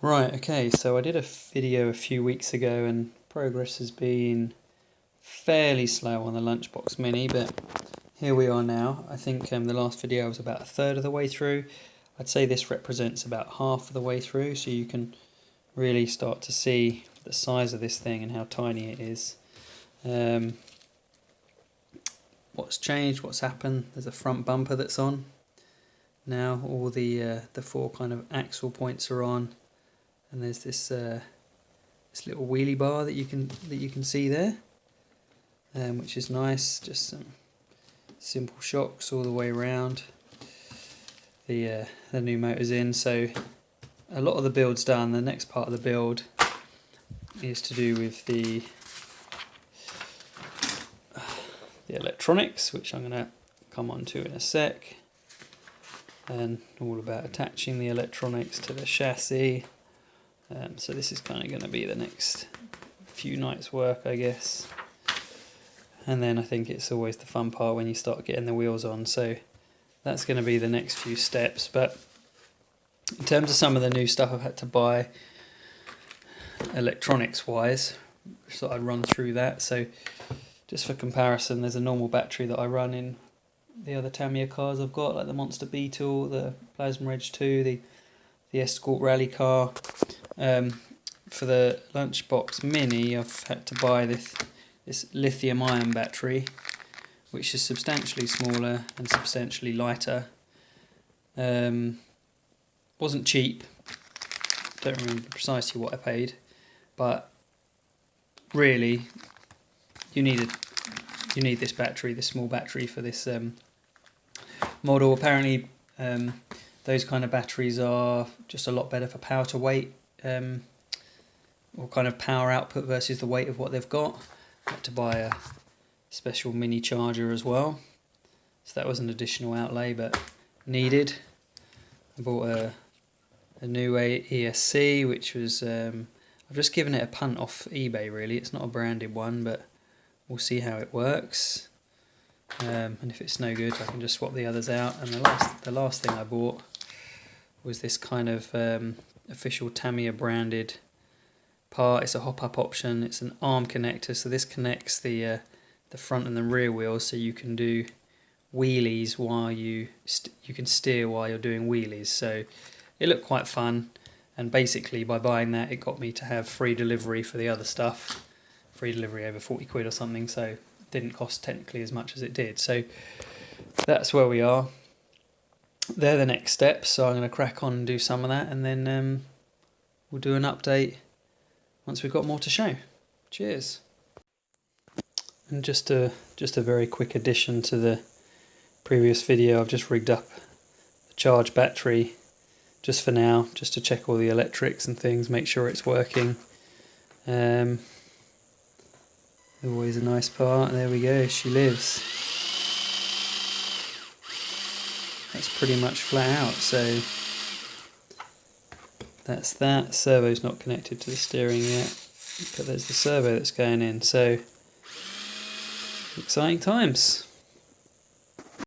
Right, okay, so I did a video a few weeks ago and progress has been fairly slow on the Lunchbox Mini, but here we are now. I think the last video was about a third of the way through. I'd say this represents about half of the way through, so you can really start to see the size of this thing and how tiny it is. What's changed, what's happened, there's a front bumper that's on. Now all the four kind of axle points are on. And there's this little wheelie bar that you can see there, which is nice. Just some simple shocks all the way around. The new motor's in, so a lot of the build's done. The next part of the build is to do with the electronics, which I'm going to come on to in a sec, and all about attaching the electronics to the chassis. So this is kind of going to be the next few nights' work, I guess. And then I think it's always the fun part when you start getting the wheels on. So that's going to be the next few steps. But in terms of some of the new stuff I've had to buy electronics-wise, just thought I'd run through that. So just for comparison, there's a normal battery that I run in the other Tamiya cars I've got, like the Monster Beetle, the Plasma Edge 2, the Escort Rally car. For the Lunchbox Mini, I've had to buy this lithium-ion battery, which is substantially smaller and substantially lighter. Wasn't cheap. Don't remember precisely what I paid, but really, you need this battery, this small battery for this model. Apparently, those kind of batteries are just a lot better for power to weight, or kind of power output versus the weight of what they've got. I had to buy a special mini charger as well, so that was an additional outlay but needed. I bought a new ESC, which was I've just given it a punt off eBay really. It's not a branded one, but we'll see how it works. And if it's no good, I can just swap the others out. And the last thing I bought was this kind of official Tamiya branded part. It's a hop-up option. It's an arm connector, so this connects the front and the rear wheels, so you can do wheelies while you can steer while you're doing wheelies. So it looked quite fun, and basically by buying that, it got me to have free delivery for the other stuff. Free delivery over 40 quid or something, so it didn't cost technically as much as it did. So that's where we are. They're the next steps, so I'm going to crack on and do some of that, and then we'll do an update once we've got more to show. Cheers. And just a very quick addition to the previous video, I've just rigged up the charge battery just for now, just to check all the electrics and things, make sure it's working. Always a nice part. There we go, she lives. That's pretty much flat out, so that's that. Servo's not connected to the steering yet, but there's the servo that's going in, so exciting times.